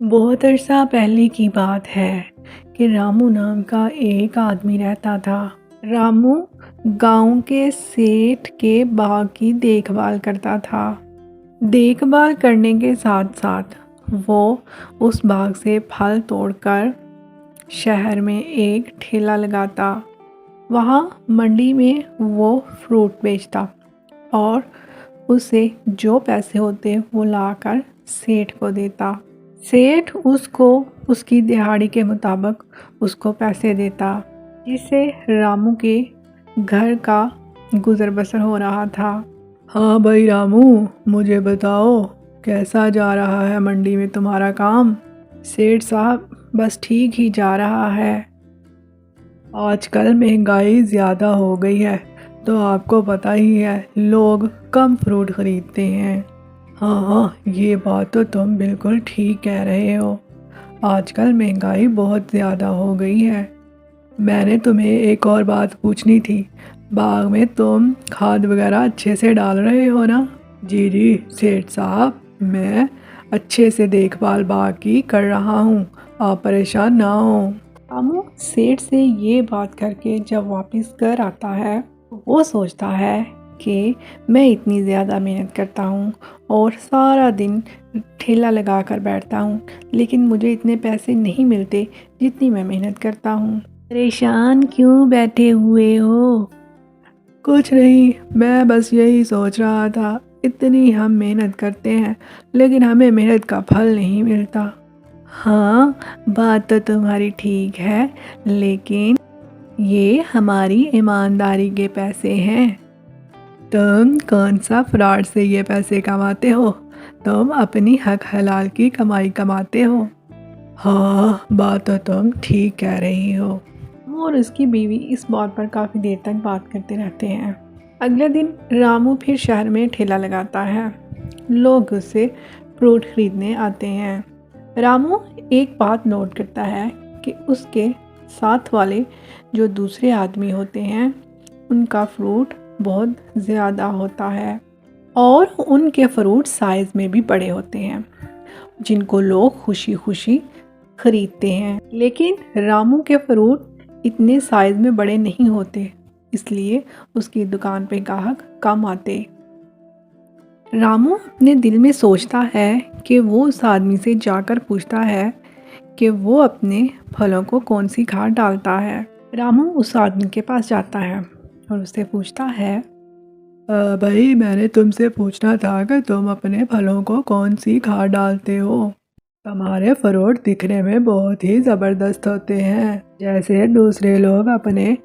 बहुत अरसा पहले की बात है कि रामू नाम का एक आदमी रहता था। रामू गांव के सेठ के बाग की देखभाल करता था। देखभाल करने के साथ साथ वो उस बाग से फल तोड़कर शहर में एक ठेला लगाता। वहाँ मंडी में वो फ्रूट बेचता और उसे जो पैसे होते वो लाकर सेठ को देता। सेठ उसको उसकी दिहाड़ी के मुताबिक उसको पैसे देता, जिससे रामू के घर का गुजर बसर हो रहा था। हाँ भाई रामू, मुझे बताओ कैसा जा रहा है मंडी में तुम्हारा काम? सेठ साहब, बस ठीक ही जा रहा है। आजकल महंगाई ज़्यादा हो गई है तो आपको पता ही है, लोग कम फ्रूट खरीदते हैं। हाँ, ये बात तो तुम बिल्कुल ठीक कह रहे हो। आजकल महंगाई बहुत ज़्यादा हो गई है। मैंने तुम्हें एक और बात पूछनी थी। बाग में तुम खाद वगैरह अच्छे से डाल रहे हो ना? जी जी सेठ साहब, मैं अच्छे से देखभाल बाग की कर रहा हूँ, आप परेशान ना हो। रामू सेठ से ये बात करके जब वापस घर आता है, वो सोचता है कि मैं इतनी ज़्यादा मेहनत करता हूँ और सारा दिन ठेला लगा कर बैठता हूँ, लेकिन मुझे इतने पैसे नहीं मिलते जितनी मैं मेहनत करता हूँ। परेशान क्यों बैठे हुए हो? कुछ नहीं, मैं बस यही सोच रहा था, इतनी हम मेहनत करते हैं लेकिन हमें मेहनत का फल नहीं मिलता। हाँ, बात तो तुम्हारी ठीक है, लेकिन ये हमारी ईमानदारी के पैसे हैं। तुम कौन सा फ्रॉड से ये पैसे कमाते हो? तुम अपनी हक हलाल की कमाई कमाते हो। हाँ, बात तो तुम ठीक कह रही हो। और उसकी बीवी इस बात पर काफ़ी देर तक बात करते रहते हैं। अगले दिन रामू फिर शहर में ठेला लगाता है। लोग उससे फ्रूट खरीदने आते हैं। रामू एक बात नोट करता है कि उसके साथ वाले जो दूसरे आदमी होते हैं, उनका फ्रूट बहुत ज़्यादा होता है और उनके फ्रूट साइज़ में भी बड़े होते हैं, जिनको लोग खुशी खुशी खरीदते हैं। लेकिन रामू के फ्रूट इतने साइज़ में बड़े नहीं होते, इसलिए उसकी दुकान पे ग्राहक कम आते। रामू अपने दिल में सोचता है कि वो उस आदमी से जाकर पूछता है कि वो अपने फलों को कौन सी खाद डालता है। रामू उस आदमी के पास जाता है और उससे पूछता है, भाई मैंने तुमसे पूछना था कि तुम अपने फलों को कौन सी खाद डालते हो? तुम्हारे फ्रूट दिखने में बहुत ही ज़बरदस्त होते हैं। जैसे दूसरे लोग अपने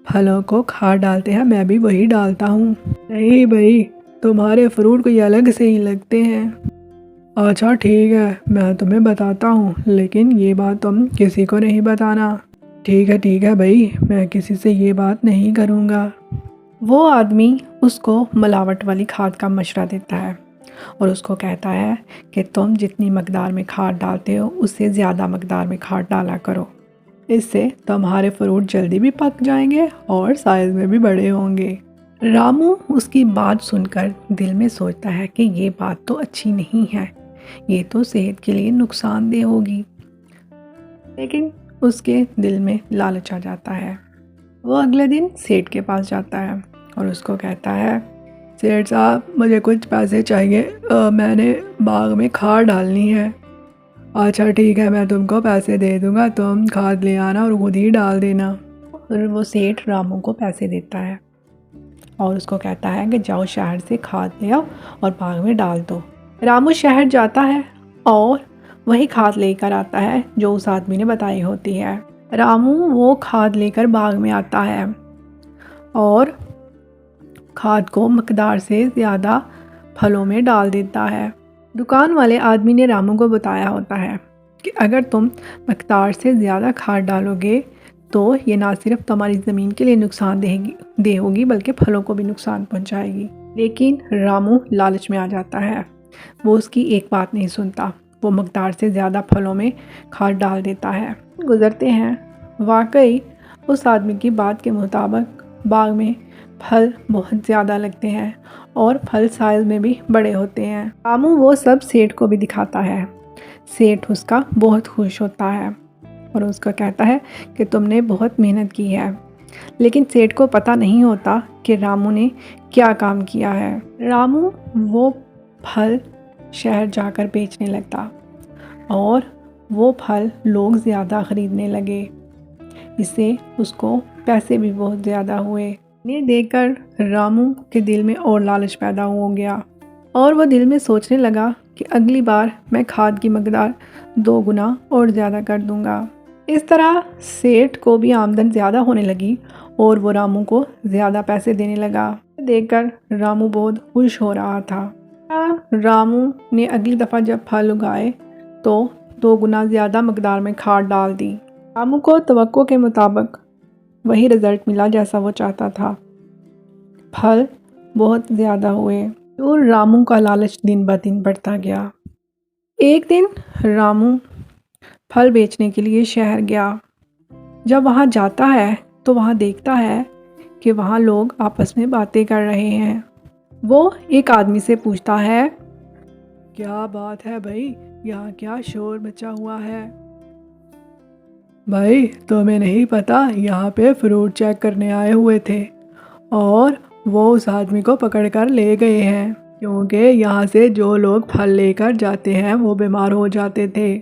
फलों को खाद डालते हैं, मैं भी वही डालता हूँ। नहीं भाई, तुम्हारे फ्रूट कोई अलग से ही लगते हैं। अच्छा ठीक है, मैं तुम्हें बताता हूँ, लेकिन ये बात तुम किसी को नहीं बताना। ठीक है भाई, मैं किसी से ये बात नहीं करूँगा। वो आदमी उसको मिलावट वाली खाद का मशवरा देता है और उसको कहता है कि तुम जितनी मकदार में खाद डालते हो उससे ज़्यादा मकदार में खाद डाला करो, इससे तुम्हारे फ्रूट जल्दी भी पक जाएंगे और साइज़ में भी बड़े होंगे। रामू उसकी बात सुनकर दिल में सोचता है कि ये बात तो अच्छी नहीं है, ये तो सेहत के लिए नुकसानदेह होगी, लेकिन उसके दिल में लालच आ जाता है। वो अगले दिन सेठ के पास जाता है और उसको कहता है, सेठ साहब मुझे कुछ पैसे चाहिए, मैंने बाग में खाद डालनी है। अच्छा ठीक है, मैं तुमको पैसे दे दूंगा, तुम खाद ले आना और खुद ही डाल देना। और वो सेठ रामू को पैसे देता है और उसको कहता है कि जाओ शहर से खाद ले आओ और बाग में डाल दो। रामू शहर जाता है और वही खाद लेकर आता है जो उस आदमी ने बताई होती है। रामू वो खाद लेकर बाग में आता है और खाद को मकदार से ज़्यादा फलों में डाल देता है। दुकान वाले आदमी ने रामू को बताया होता है कि अगर तुम मकदार से ज़्यादा खाद डालोगे तो ये ना सिर्फ तुम्हारी ज़मीन के लिए नुकसानदेह होगी बल्कि फलों को भी नुकसान पहुंचाएगी। लेकिन रामू लालच में आ जाता है, वो उसकी एक बात नहीं सुनता, वो मकदार से ज़्यादा फलों में खाद डाल देता है। गुजरते हैं, वाकई उस आदमी की बात के मुताबिक बाग में फल बहुत ज़्यादा लगते हैं और फल साइज में भी बड़े होते हैं। रामू वो सब सेठ को भी दिखाता है सेठ उसका बहुत खुश होता है और उसका कहता है कि तुमने बहुत मेहनत की है। लेकिन सेठ को पता नहीं होता कि रामू ने क्या काम किया है। रामू वो फल शहर जाकर बेचने लगता और वो फल लोग ज़्यादा ख़रीदने लगे। इससे उसको पैसे भी बहुत ज़्यादा हुए। इन्हें देखकर रामू के दिल में और लालच पैदा हो गया और वो दिल में सोचने लगा कि अगली बार मैं खाद की मकदार 2 गुना और ज़्यादा कर दूंगा। इस तरह सेठ को भी आमदन ज़्यादा होने लगी और वो रामू को ज़्यादा पैसे देने लगा। देखकर रामू बहुत खुश हो रहा था। रामू ने अगली दफ़ा जब फल उगाए तो 2 गुना ज़्यादा मकदार में खाद डाल दी। रामू को तवक्को के मुताबिक वही रिज़ल्ट मिला जैसा वो चाहता था। फल बहुत ज़्यादा हुए तो रामू का लालच दिन ब दिन बढ़ता गया। एक दिन रामू फल बेचने के लिए शहर गया। जब वहाँ जाता है तो वहाँ देखता है कि वहाँ लोग आपस में बातें कर रहे हैं। वो एक आदमी से पूछता है, क्या बात है भाई, यहाँ क्या शोर मचा हुआ है? भाई तुम्हें नहीं पता, यहाँ पे फ्रूट चेक करने आए हुए थे और वो उस आदमी को पकड़कर ले गए हैं, क्योंकि यहाँ से जो लोग फल लेकर जाते हैं वो बीमार हो जाते थे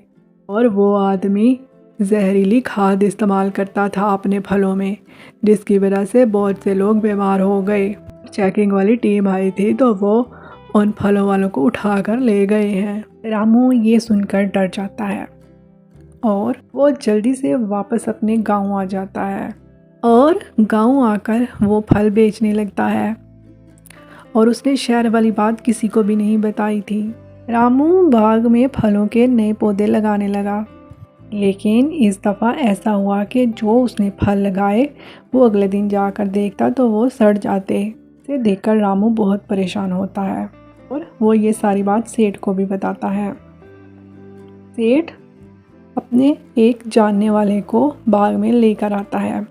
और वो आदमी जहरीली खाद इस्तेमाल करता था अपने फलों में, जिसकी वजह से बहुत से लोग बीमार हो गए। चेकिंग वाली टीम आई थी तो वो उन फलों वालों को उठाकर ले गए हैं। रामू ये सुनकर डर जाता है और वो जल्दी से वापस अपने गांव आ जाता है और गांव आकर वो फल बेचने लगता है और उसने शहर वाली बात किसी को भी नहीं बताई थी। रामू बाग में फलों के नए पौधे लगाने लगा, लेकिन इस दफ़ा ऐसा हुआ कि जो उसने फल लगाए वो अगले दिन जाकर देखता तो वो सड़ जाते। इसे देखकर रामू बहुत परेशान होता है और वो ये सारी बात सेठ को भी बताता है। सेठ अपने एक जानने वाले को बाग में लेकर आता है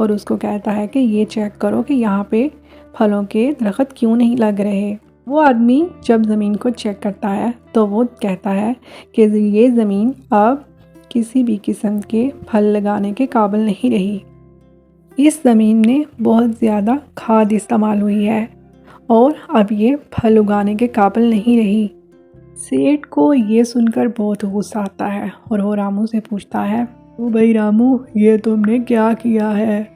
और उसको कहता है कि ये चेक करो कि यहाँ पे फलों के दरख्त क्यों नहीं लग रहे। वो आदमी जब ज़मीन को चेक करता है तो वो कहता है कि ये ज़मीन अब किसी भी किस्म के फल लगाने के काबिल नहीं रही। इस ज़मीन में बहुत ज़्यादा खाद इस्तेमाल हुई है और अब ये फल उगाने के काबिल नहीं रही। सेठ को ये सुनकर बहुत गुस्सा आता है और वो रामू से पूछता है, ओ भाई रामू, ये तुमने क्या किया है?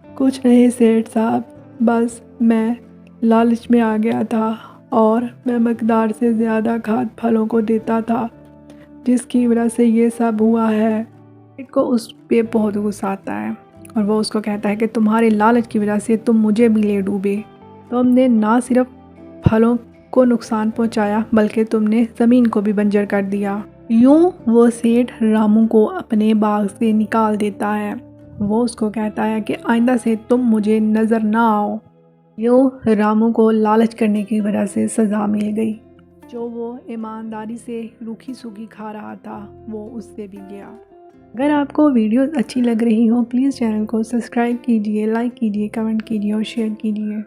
कुछ नहीं सेठ साहब, बस मैं लालच में आ गया था और मैं मकदार से ज़्यादा खाद फलों को देता था, जिसकी वजह से ये सब हुआ है। सेठ को उस पे बहुत गुस्सा आता है और वो उसको कहता है कि तुम्हारे लालच की वजह से तुम मुझे भी ले डूबे। तुमने ना सिर्फ फलों को नुकसान पहुंचाया बल्कि तुमने ज़मीन को भी बंजर कर दिया। यूं वो सेठ रामू को अपने बाग से निकाल देता है। वो उसको कहता है कि आइंदा से तुम मुझे नज़र ना आओ। यूं रामू को लालच करने की वजह से सज़ा मिल गई। जो वो ईमानदारी से रूखी सूखी खा रहा था वो उससे भी गया। अगर आपको वीडियो अच्छी लग रही हो प्लीज़ चैनल को सब्सक्राइब कीजिए, लाइक कीजिए, कमेंट कीजिए और शेयर कीजिए।